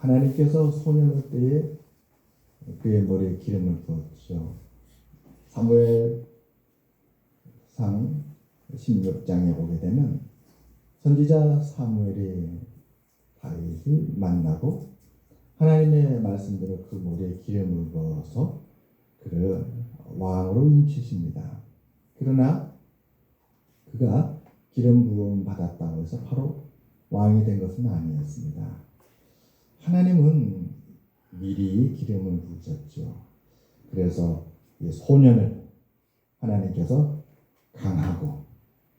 하나님께서 소년의 때에 그의 머리에 기름을 부었죠. 사무엘상 16장에 보게 되면 선지자 사무엘이 다윗을 만나고 하나님의 말씀대로 그 머리에 기름을 부어서 그를 왕으로 인치십니다. 그러나 그가 기름 부음 받았다고 해서 바로 왕이 된 것은 아니었습니다. 하나님은 미리 기름을 부으셨죠. 그래서 이 소년을 하나님께서 강하고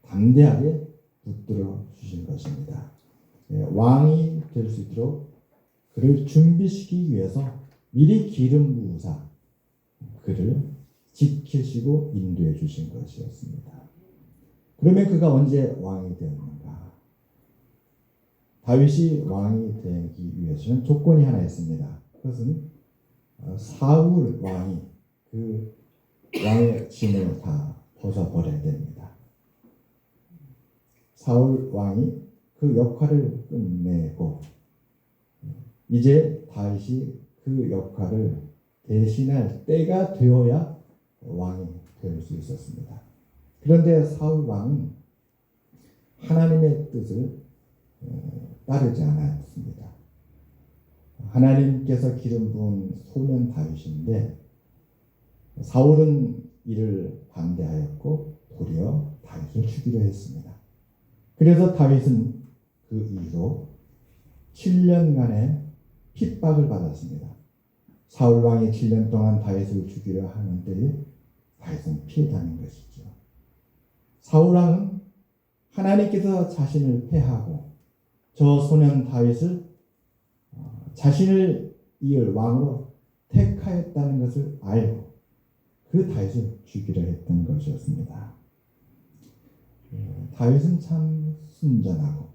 담대하게 붙들어 주신 것입니다. 왕이 될 수 있도록 그를 준비시키기 위해서 미리 기름 부으사 그를 지키시고 인도해 주신 것이었습니다. 그러면 그가 언제 왕이 되었는가? 다윗이 왕이 되기 위해서는 조건이 하나 있습니다. 그것은 사울 왕이 그 왕의 짐을 다 벗어버려야 됩니다. 사울 왕이 그 역할을 끝내고 이제 다윗이 그 역할을 대신할 때가 되어야 왕이 될 수 있었습니다. 그런데 사울 왕은 하나님의 뜻을 따르지 않았습니다. 하나님께서 기름 부은 소년 다윗인데 사울은 이를 반대하였고 도리어 다윗을 죽이려 했습니다. 그래서 다윗은 그 이후로 7년간의 핍박을 받았습니다. 사울 왕이 7년 동안 다윗을 죽이려 하는 때에 다윗은 피해다닌 것이죠. 사울 왕은 하나님께서 자신을 패하고 저 소년 다윗을 자신을 이을 왕으로 택하였다는 것을 알고 그 다윗을 죽이려 했던 것이었습니다. 다윗은 참 순전하고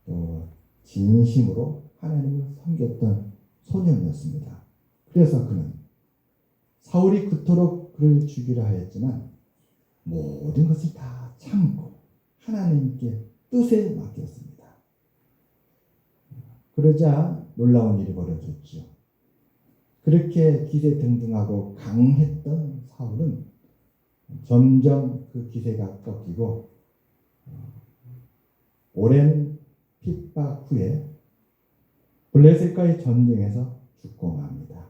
또 진심으로 하나님을 섬겼던 소년이었습니다. 그래서 그는 사울이 그토록 그를 죽이려 하였지만 모든 것을 다 참고 하나님께 뜻에 맡겼습니다. 그러자 놀라운 일이 벌어졌죠. 그렇게 기세등등하고 강했던 사울은 점점 그 기세가 꺾이고 오랜 핍박 후에 블레셋과의 전쟁에서 죽고 맙니다.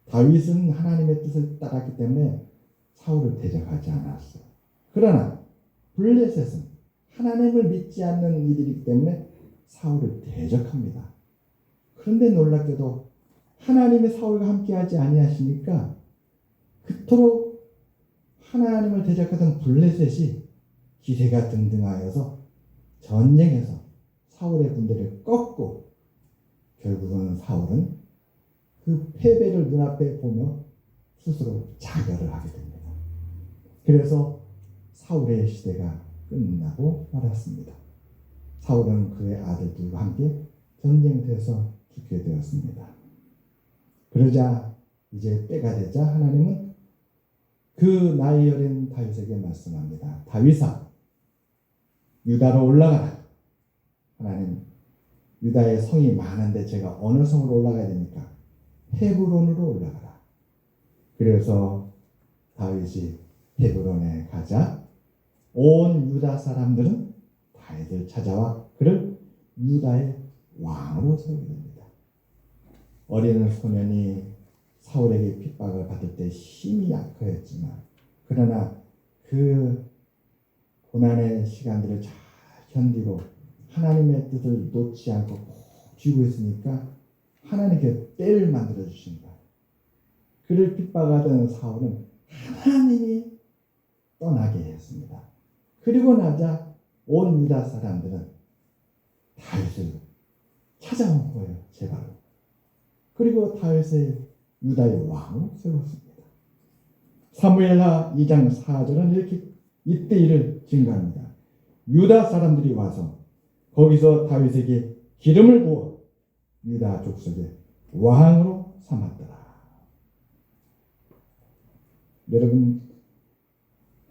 다윗은 하나님의 뜻을 따랐기 때문에 사울을 대적하지 않았어요. 그러나 블레셋은 하나님을 믿지 않는 이들이기 때문에 사울을 대적합니다. 그런데 놀랍게도 하나님의 사울과 함께하지 아니하시니까 그토록 하나님을 대적하던 블레셋이 기세가 등등하여서 전쟁에서 사울의 군대를 꺾고 결국은 사울은 그 패배를 눈앞에 보며 스스로 자결을 하게 됩니다. 그래서 사울의 시대가 끝나고 말았습니다. 사울은 그의 아들들과 함께 전쟁터에서 죽게 되었습니다. 그러자 이제 때가 되자 하나님은 그 나이 어린 다윗에게 말씀합니다. 다윗아, 유다로 올라가라. 하나님, 유다의 성이 많은데 제가 어느 성으로 올라가야 됩니까? 헤브론으로 올라가라. 그래서 다윗이 헤브론에 가자 온 유다 사람들은 다윗을 찾아와 그를 유다의 왕으로 세우게 됩니다. 어린 소년이 사울에게 핍박을 받을 때 힘이 약하였지만 그러나 그 고난의 시간들을 잘 견디고 하나님의 뜻을 놓지 않고 꼭 쥐고 있으니까 하나님께 때를 만들어 주신 거예요. 그를 핍박하던 사울은 하나님이 떠나게 했습니다. 그리고 나자 온 유다 사람들은 다윗을 찾아온 거예요. 제발. 그리고 다윗을 유다의 왕으로 세웠습니다. 사무엘하 2장 4절은 이렇게 이때 일을 증가합니다. 유다 사람들이 와서 거기서 다윗에게 기름을 부어 유다 족속의 왕으로 삼았더라. 여러분,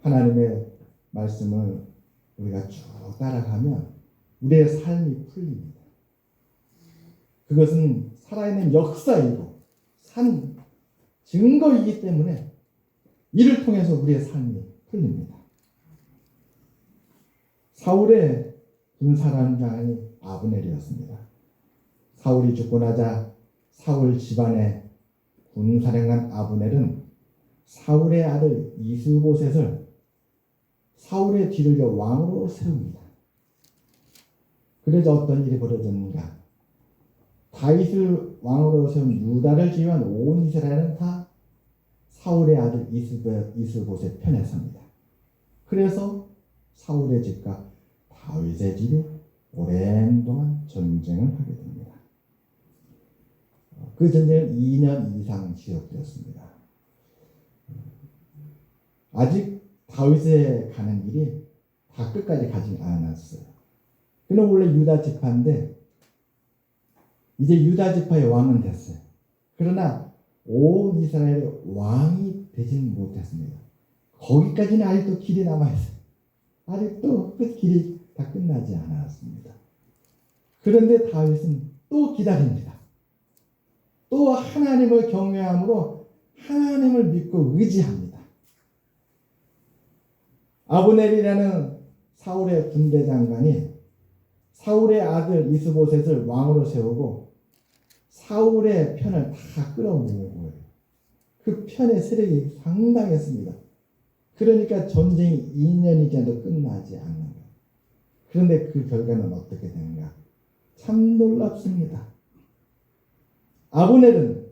하나님의 말씀을 우리가 쭉 따라가면 우리의 삶이 풀립니다. 그것은 살아있는 역사이고 산 증거이기 때문에 이를 통해서 우리의 삶이 풀립니다. 사울의 군사령장이 아브넬이었습니다. 사울이 죽고 나자 사울 집안의 군사령관 아브넬은 사울의 아들 이스보셋을 사울의 뒤를 이어 왕으로 세웁니다. 그래서 어떤 일이 벌어졌는가? 다윗을 왕으로 세운 유다를 지휘한 온 이스라엘은 다 사울의 아들 이스보셋 편에 섭니다. 그래서 사울의 집과 다윗의 집이 오랜 동안 전쟁을 하게 됩니다. 그 전쟁은 2년 이상 지속되었습니다. 아직 다윗에 가는 길이 다 끝까지 가지 않았어요. 그는 원래 유다 지파인데 이제 유다 지파의 왕은 됐어요. 그러나 온 이스라엘의 왕이 되지는 못했습니다. 거기까지는 아직도 길이 남아있어요. 아직도 그 길이 다 끝나지 않았습니다. 그런데 다윗은 또 기다립니다. 또 하나님을 경외함으로 하나님을 믿고 의지합니다. 아브넬이라는 사울의 군대 장관이 사울의 아들 이스보셋을 왕으로 세우고 사울의 편을 다 끌어모은 거예요. 그 편의 세력이 상당했습니다. 그러니까 전쟁이 2년이 지나도 끝나지 않는 거예요. 그런데 그 결과는 어떻게 되는가? 참 놀랍습니다. 아브넬은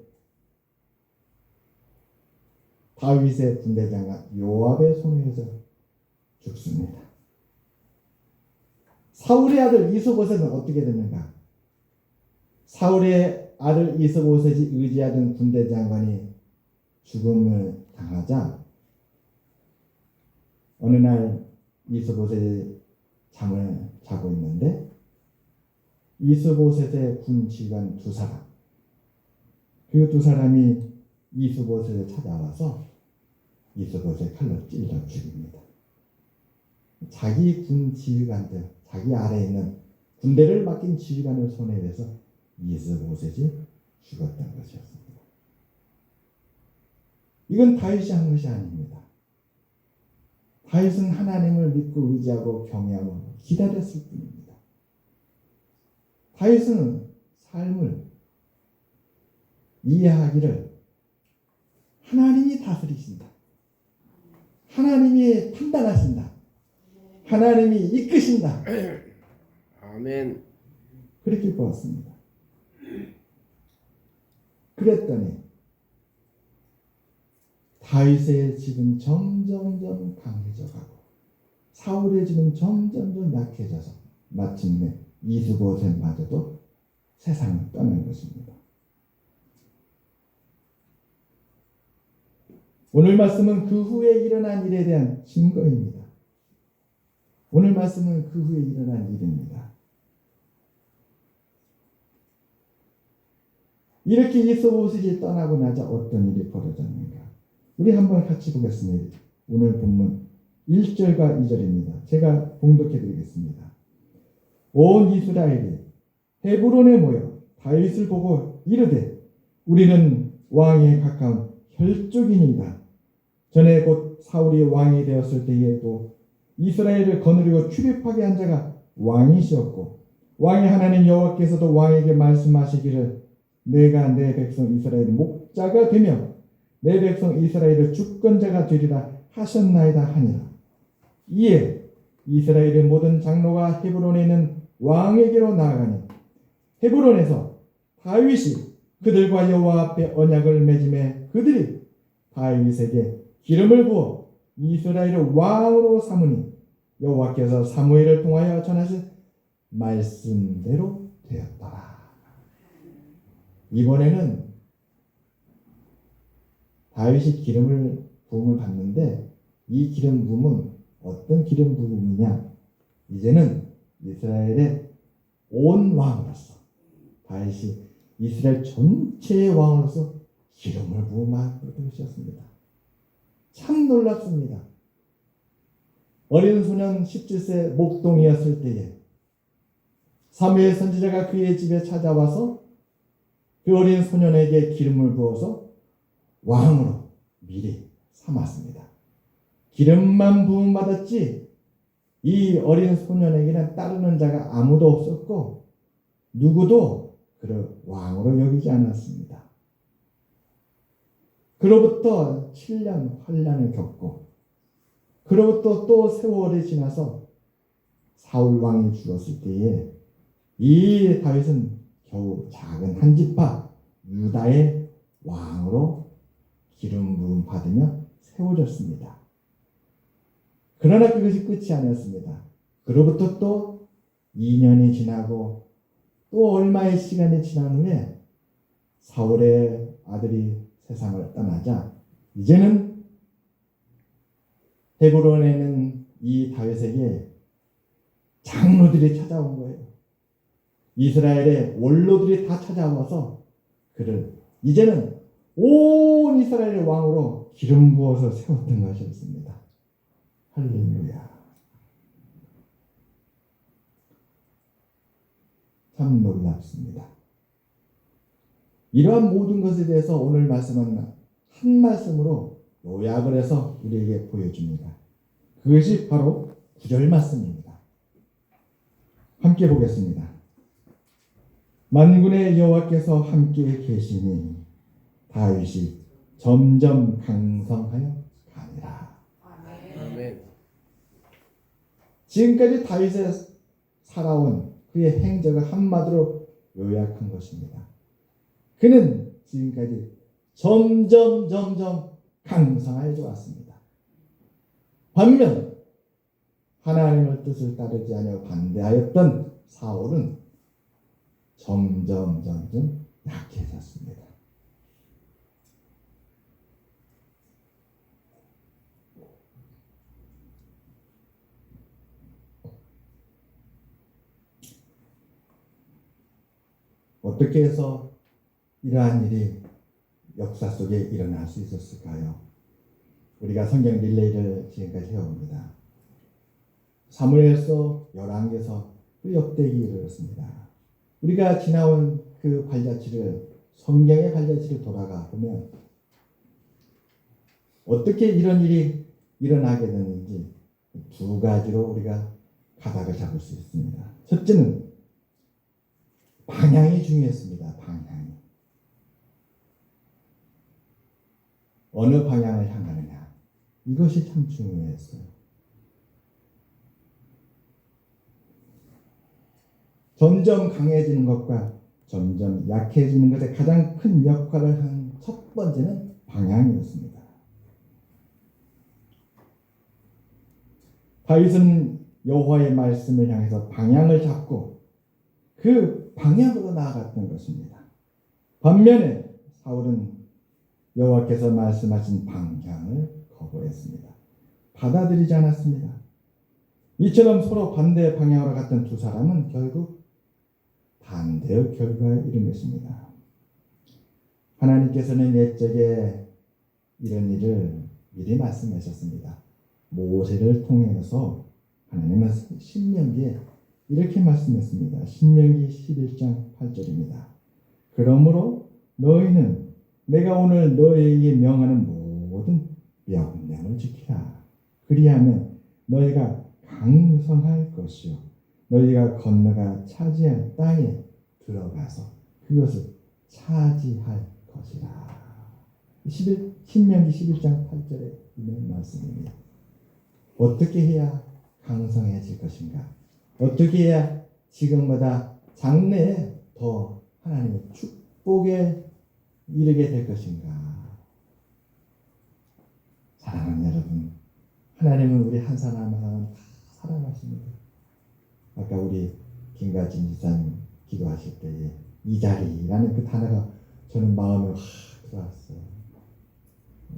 다윗의 군대 장관 요압의 손에 의해서 죽습니다. 사울의 아들 이스보셋은 어떻게 됐는가? 사울의 아들 이스보셋이 의지하던 군대 장관이 죽음을 당하자 어느 날 이스보셋이 잠을 자고 있는데 이스보셋의 군 지휘관 두 사람, 그 두 사람이 이스보셋을 찾아와서 이스보셋 칼로 찔러 죽입니다. 자기 군 지휘관들, 자기 아래에 있는 군대를 맡긴 지휘관을 손에 대서 이스보셋이 죽었던 것이었습니다. 이건 다윗이 한 것이 아닙니다. 다윗은 하나님을 믿고 의지하고 경외하고 기다렸을 뿐입니다. 다윗은 삶을 이해하기를 하나님이 다스리신다. 하나님이 판단하신다. 하나님이 이끄신다. 아멘. 그렇게 보았습니다. 그랬더니 다윗의 집은 점점점 강해져가고 사울의 집은 점점점 약해져서 마침내 이스보셋마저도 세상을 떠난 것입니다. 오늘 말씀은 그 후에 일어난 일에 대한 증거입니다. 오늘 말씀은 그 후에 일어난 일입니다. 이렇게 이스보셋이 떠나고 나자 어떤 일이 벌어졌는가? 우리 한번 같이 보겠습니다. 오늘 본문 1절과 2절입니다. 제가 봉독해 드리겠습니다. 온 이스라엘이 헤브론에 모여 다윗을 보고 이르되 우리는 왕에 가까운 혈족이니이다. 전에 곧 사울이 왕이 되었을 때에도 이스라엘을 거느리고 출입하게 한 자가 왕이시었고 왕의 하나님 여호와께서도 왕에게 말씀하시기를 내가 내 백성 이스라엘의 목자가 되며 내 백성 이스라엘의 주권자가 되리라 하셨나이다 하니라. 이에 이스라엘의 모든 장로가 헤브론에 있는 왕에게로 나아가니 헤브론에서 다윗이 그들과 여호와 앞에 언약을 맺음에 그들이 다윗에게 기름을 부어 이스라엘을 왕으로 삼으니 여호와께서 사무엘을 통하여 전하신 말씀대로 되었더라. 이번에는 다윗이 기름을 부음을 받는데 이 기름 부음은 어떤 기름 부음이냐? 이제는 이스라엘의 온 왕으로서 다윗이 이스라엘 전체의 왕으로서 기름을 부음한 것이었습니다. 참 놀랍습니다. 어린 소년 17세 목동이었을 때에 사무엘 선지자가 그의 집에 찾아와서 그 어린 소년에게 기름을 부어서 왕으로 미리 삼았습니다. 기름만 부음 받았지 이 어린 소년에게는 따르는 자가 아무도 없었고 누구도 그를 왕으로 여기지 않았습니다. 그로부터 7년 환란을 겪고 그로부터 또 세월이 지나서 사울 왕이 죽었을 때에 이 다윗은 겨우 작은 한 지파 유다의 왕으로 기름 부음 받으며 세워졌습니다. 그러나 그것이 끝이 아니었습니다. 그로부터 또 2년이 지나고 또 얼마의 시간이 지난 후에 사울의 아들이 세상을 떠나자 이제는 헤브론에 있는 이 다윗에게 장로들이 찾아온 거예요. 이스라엘의 원로들이 다 찾아와서 그를 이제는 온 이스라엘의 왕으로 기름 부어서 세웠던 것이었습니다. 할렐루야. 참 놀랍습니다. 이러한 모든 것에 대해서 오늘 말씀은 한 말씀으로 요약을 해서 우리에게 보여줍니다. 그것이 바로 9절 말씀입니다. 함께 보겠습니다. 만군의 여호와께서 함께 계시니 다윗이 점점 강성하여 가니라. 아멘. 지금까지 다윗의 살아온 그의 행적을 한마디로 요약한 것입니다. 그는 지금까지 점점 강성해져 왔습니다. 반면 하나님의 뜻을 따르지 않아 반대하였던 사울은 점점 약해졌습니다. 어떻게 해서 이러한 일이 역사 속에 일어날 수 있었을까요? 우리가 성경 릴레이를 지금까지 해옵니다. 사무엘서, 열왕기서, 또 역대기를 이르렀습니다. 우리가 지나온 그 발자취를 성경의 발자취를 돌아가 보면 어떻게 이런 일이 일어나게 되는지 두 가지로 우리가 가닥을 잡을 수 있습니다. 첫째는 방향이 중요했습니다. 방향이. 어느 방향을 향하느냐. 이것이 참 중요했어요. 점점 강해지는 것과 점점 약해지는 것에 가장 큰 역할을 한 첫 번째는 방향이었습니다. 다윗은 여호와의 말씀을 향해서 방향을 잡고 그 방향으로 나아갔던 것입니다. 반면에 사울은 여호와께서 말씀하신 방향을 거부했습니다. 받아들이지 않았습니다. 이처럼 서로 반대 방향으로 갔던 두 사람은 결국 반대의 결과에 이른 것입니다. 하나님께서는 옛적에 이런 일을 미리 말씀하셨습니다. 모세를 통해서 하나님은 신명기에 이렇게 말씀했습니다. 신명기 11장 8절입니다. 그러므로 너희는 내가 오늘 너희에게 명하는 모든 명령을 지키라. 그리하면 너희가 강성할 것이요 너희가 건너가 차지할 땅에 들어가서 그것을 차지할 것이라. 신명기 11장 8절에 있는 말씀입니다. 어떻게 해야 강성해질 것인가? 어떻게 해야 지금보다 장래에 더 하나님의 축복에 이르게 될 것인가? 사랑하는 여러분, 하나님은 우리 한 사람 한 사람 다 사랑하십니다. 아까 우리 김가진 지사님 기도하실 때에 이 자리라는 그 단어가 저는 마음에 확 들어왔어요.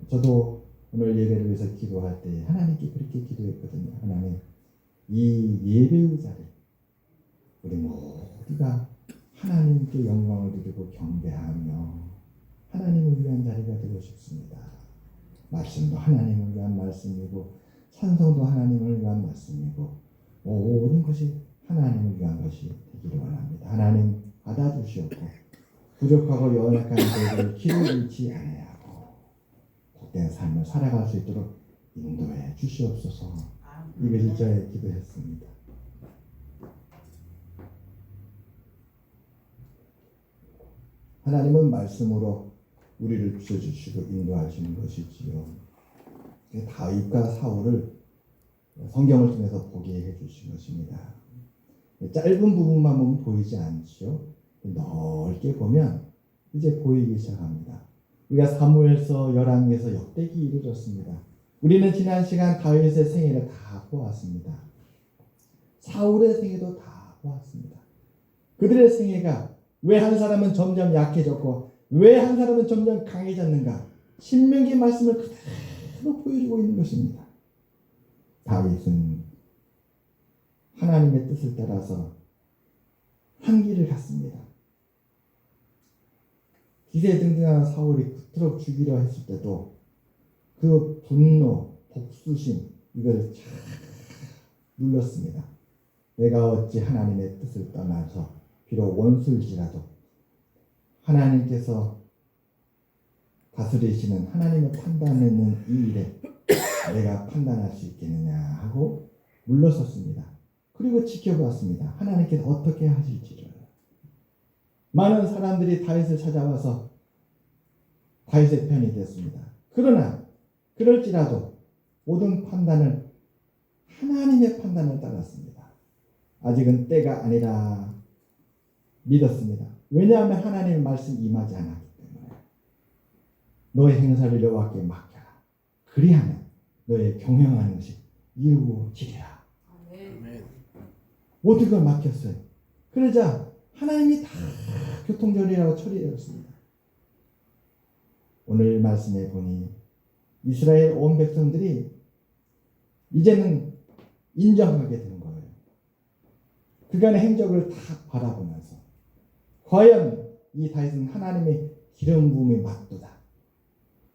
저도 오늘 예배를 위해서 기도할 때 하나님께 그렇게 기도했거든요. 하나님, 이 예배의 자리 우리 모두가 하나님께 영광을 드리고 경배하며 하나님을 위한 자리가 되고 싶습니다. 말씀도 하나님을 위한 말씀이고 찬송도 하나님을 위한 말씀이고 모든 것이 하나님을 위한 것이 되기를 원합니다. 하나님 받아주시옵고 부족하고 연약한 저희들을 길을 잃지 아니하고 복된 삶을 살아갈 수 있도록 인도해 주시옵소서. 이것이 저의 기도였습니다. 하나님은 말씀으로 우리를 비춰주시고 인도하시는 것이지요. 다윗과 사울을 성경을 통해서 보게 해주신 것입니다. 짧은 부분만 보면 보이지 않지요. 넓게 보면 이제 보이기 시작합니다. 우리가 사무엘서 열왕기에서 역대기 이르렀습니다. 우리는 지난 시간 다윗의 생애를 다 보았습니다. 사울의 생애도 다 보았습니다. 그들의 생애가 왜 한 사람은 점점 약해졌고 왜 한 사람은 점점 강해졌는가? 신명기 말씀을 그대로 보여주고 있는 것입니다. 다윗은 하나님의 뜻을 따라서 한 길을 갔습니다. 기세등등한 사울이 그토록 죽이려 했을 때도 그 분노, 복수심 이걸 잘 눌렀습니다. 내가 어찌 하나님의 뜻을 떠나서 비록 원수일지라도 하나님께서 다스리시는 하나님의 판단하는 이 일에 내가 판단할 수 있겠느냐 하고 물러섰습니다. 그리고 지켜보았습니다. 하나님께서 어떻게 하실지를. 많은 사람들이 다윗을 찾아와서 다윗의 편이 됐습니다. 그러나 그럴지라도 모든 판단을 하나님의 판단을 따랐습니다. 아직은 때가 아니라 믿었습니다. 왜냐하면 하나님의 말씀 임하지 않았기 때문에. 너의 행사를 여호와께 맡겨라. 그리하면 너의 경영하는 것이 이루어지리라. 아멘. 모든 걸 맡겼어요. 그러자 하나님이 다 교통절이라고 처리되었습니다. 오늘 말씀에 보니 이스라엘 온 백성들이 이제는 인정하게 된 거예요. 그간의 행적을 다 바라보면서 과연 이 다윗은 하나님의 기름 부음이 맞도다.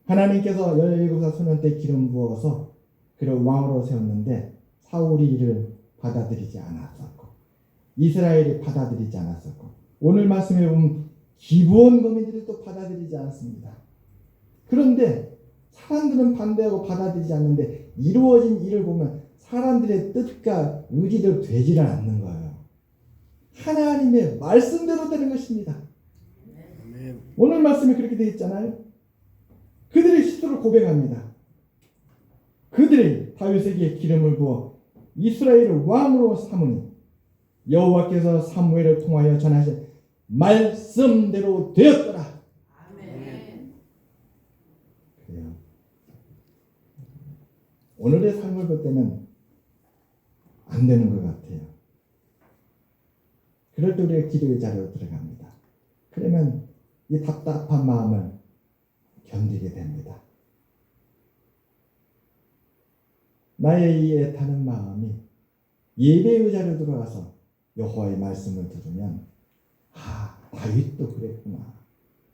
하나님께서 17살 소년 때 기름 부어서 그를 왕으로 세웠는데 사울이 이를 받아들이지 않았었고 이스라엘이 받아들이지 않았었고 오늘 말씀에 보면 기브온 거민들이 또 받아들이지 않았습니다. 그런데 사람들은 반대하고 받아들이지 않는데 이루어진 일을 보면 사람들의 뜻과 의지대로 되지를 않는 거예요. 하나님의 말씀대로 되는 것입니다. 아멘. 오늘 말씀이 그렇게 되어 있잖아요. 그들이 스스로 고백합니다. 그들이 다윗에게 기름을 부어 이스라엘을 왕으로 삼으니 여호와께서 사무엘을 통하여 전하신 말씀대로 되었더라. 아멘. 그래요. 오늘의 삶을 볼 때는 안 되는 것 같아요. 그럴 때 우리가 기도의 자리로 들어갑니다. 그러면 이 답답한 마음을 견디게 됩니다. 나의 이 애타는 마음이 예배의 자리로 들어가서 여호와의 말씀을 들으면 다윗도 그랬구나.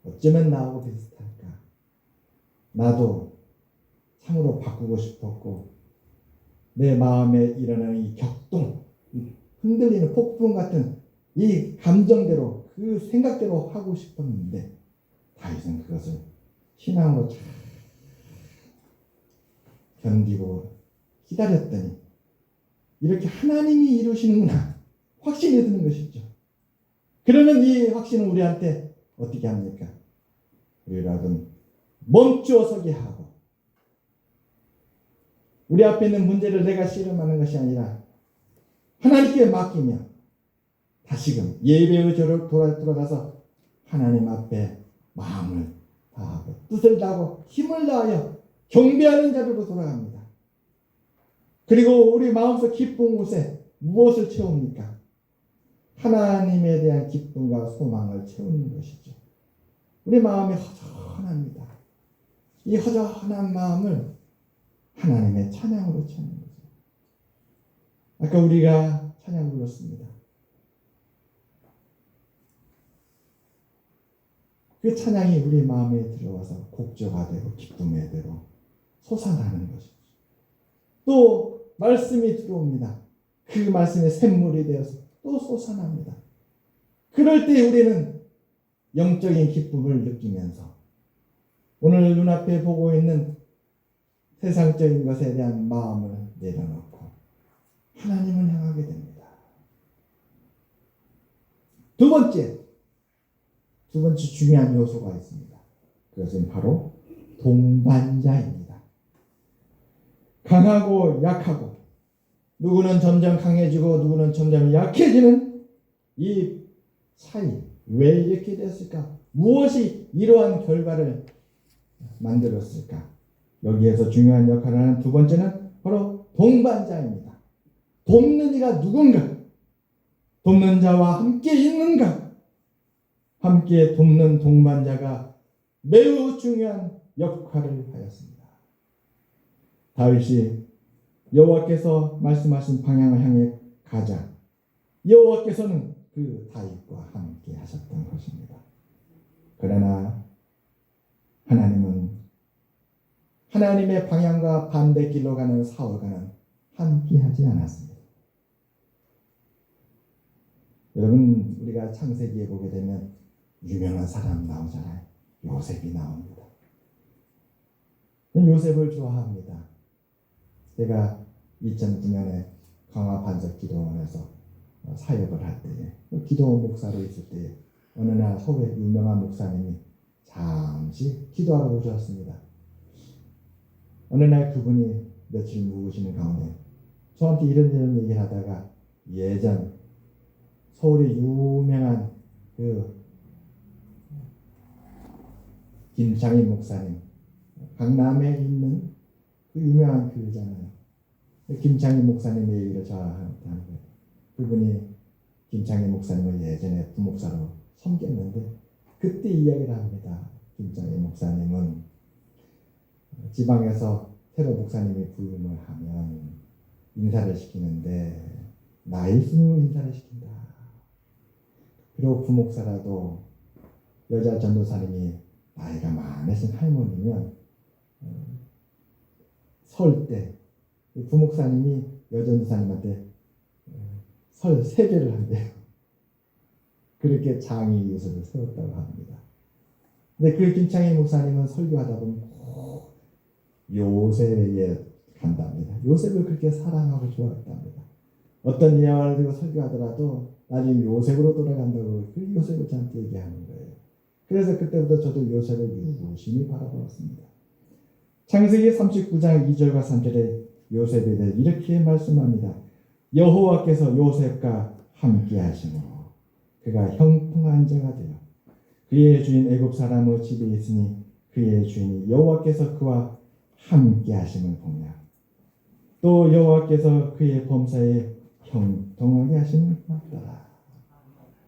어쩌면 나하고 비슷할까. 나도 참으로 바꾸고 싶었고 내 마음에 일어나는 이 격동, 흔들리는 폭풍 같은 이 감정대로 그 생각대로 하고 싶었는데 다윗은 그것을 신앙으로 잘 견디고 기다렸더니 이렇게 하나님이 이루시는구나 확신이 드는 것이죠. 그러면 이 확신은 우리한테 어떻게 합니까? 우리라도 멈추어 서게 하고 우리 앞에 있는 문제를 내가 씨름하는 것이 아니라 하나님께 맡기며 다시금 예배의 저로 돌아가서 하나님 앞에 마음을 다하고 뜻을 다하고 힘을 다하여 경배하는 자리로 돌아갑니다. 그리고 우리 마음속 기쁜 곳에 무엇을 채웁니까? 하나님에 대한 기쁨과 소망을 채우는 것이죠. 우리 마음이 허전합니다. 이 허전한 마음을 하나님의 찬양으로 채우는 거죠. 아까 우리가 찬양 불렀습니다. 그 찬양이 우리 마음에 들어와서 곡조가 되고 기쁨의 대로 솟아나는 것이죠. 또 말씀이 들어옵니다. 그 말씀의 샘물이 되어서 또 솟아납니다. 그럴 때 우리는 영적인 기쁨을 느끼면서 오늘 눈앞에 보고 있는 세상적인 것에 대한 마음을 내려놓고 하나님을 향하게 됩니다. 두 번째 중요한 요소가 있습니다. 그것은 바로 동반자입니다. 강하고 약하고 누구는 점점 강해지고 누구는 점점 약해지는 이 차이, 왜 이렇게 됐을까? 무엇이 이러한 결과를 만들었을까? 여기에서 중요한 역할을 하는 두 번째는 바로 동반자입니다. 돕는 이가 누군가? 돕는 자와 함께 있는가? 함께 돕는 동반자가 매우 중요한 역할을 하였습니다. 다윗이 여호와께서 말씀하신 방향을 향해 가자. 여호와께서는 그 다윗과 함께 하셨던 것입니다. 그러나 하나님은 하나님의 방향과 반대길로 가는 사울과는 함께하지 않았습니다. 여러분, 우리가 창세기에 보게 되면 유명한 사람 나오잖아요. 요셉이 나옵니다. 요셉을 좋아합니다. 제가 2009년에 강화반석기도원에서 사역을 할 때에 기도 목사로 있을 때에 어느 날 서울의 유명한 목사님이 잠시 기도하러 오셨습니다. 어느 날 그분이 며칠 묵으시는 가운데 저한테 이런 얘기를 하다가 예전 서울의 유명한 그 김창희 목사님, 강남에 있는 그 유명한 교회잖아요. 김창희 목사님의 얘기를 저한테 하는 거예요. 그분이 김창희 목사님을 예전에 부목사로 섬겼는데 그때 이야기를 합니다. 김창희 목사님은 지방에서 새로 목사님이 부임을 하면 인사를 시키는데 나이 순으로 인사를 시킨다. 비록 부목사라도 여자 전도사님이 나이가 많으신 할머니면 설 때 부목사님이 여전도사님한테 설 3배를 한대요. 그렇게 장의 유서를 세웠다고 합니다. 근데 그 김창희 목사님은 설교하다 보면 꼭 요셉에게 간답니다. 요셉을 그렇게 사랑하고 좋아했답니다. 어떤 이야기를 들고 설교하더라도 나중에 요셉으로 돌아간다고 그 요셉을 저한테 얘기하는 거예요. 그래서 그때부터 저도 요셉을 유심히 바라보았습니다. 창세기 39장 2절과 3절에 요셉에 대해 이렇게 말씀합니다. 여호와께서 요셉과 함께 하시므로 그가 형통한 자가 되어 그의 주인 애굽 사람의 집에 있으니 그의 주인이 여호와께서 그와 함께 하심을 보며 또 여호와께서 그의 범사에 형통하게 하심을 봤더라.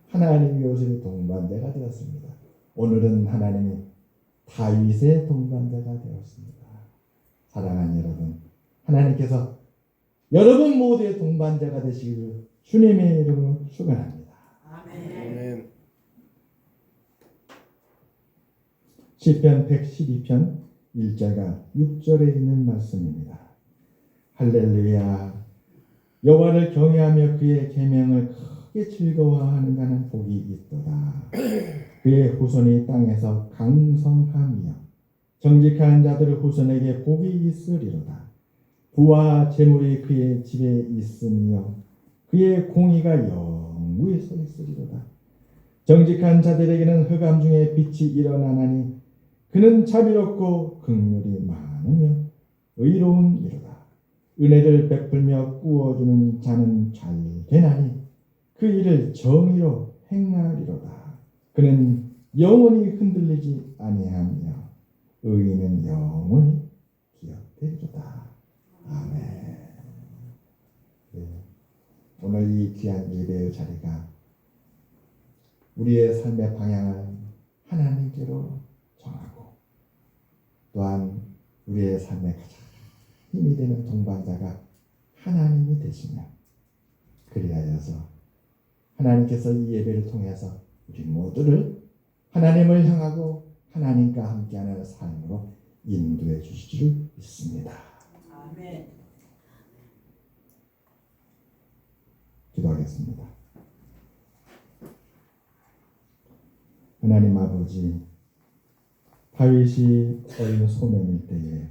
하나님이 요셉의 동반자가 되었습니다. 오늘은 하나님이 다윗의 동반자가 되었습니다. 사랑하는 여러분, 하나님께서 여러분 모두의 동반자가 되시기를 주님의 이름으로 축원합니다. 아멘. 시편 112편 1절과 6절에 있는 말씀입니다. 할렐루야. 여호와를 경외하며 그의 계명을 크게 즐거워하는 자는 복이 있도다. 그의 후손이 땅에서 강성하며 정직한 자들의 후손에게 복이 있으리로다. 부와 재물이 그의 집에 있으며 그의 공의가 영구히 서 있으리로다. 정직한 자들에게는 흑암 중에 빛이 일어나나니 그는 자비롭고 긍휼이 많으며 의로운 이로다. 은혜를 베풀며 꾸어주는 자는 잘 되나니 그 일을 정의로 행하리로다. 그는 영원히 흔들리지 아니하며 의인은 영원히 기억되리로다. 아멘. 네. 오늘 이 귀한 예배의 자리가 우리의 삶의 방향을 하나님께로 정하고 또한 우리의 삶의 가장 힘이 되는 동반자가 하나님이 되시며 그리하여서 하나님께서 이 예배를 통해서 우리 모두를 하나님을 향하고 하나님과 함께하는 삶으로 인도해 주실 줄 믿습니다. 아멘. 기도하겠습니다. 하나님 아버지, 다윗이 어린 소년일 때에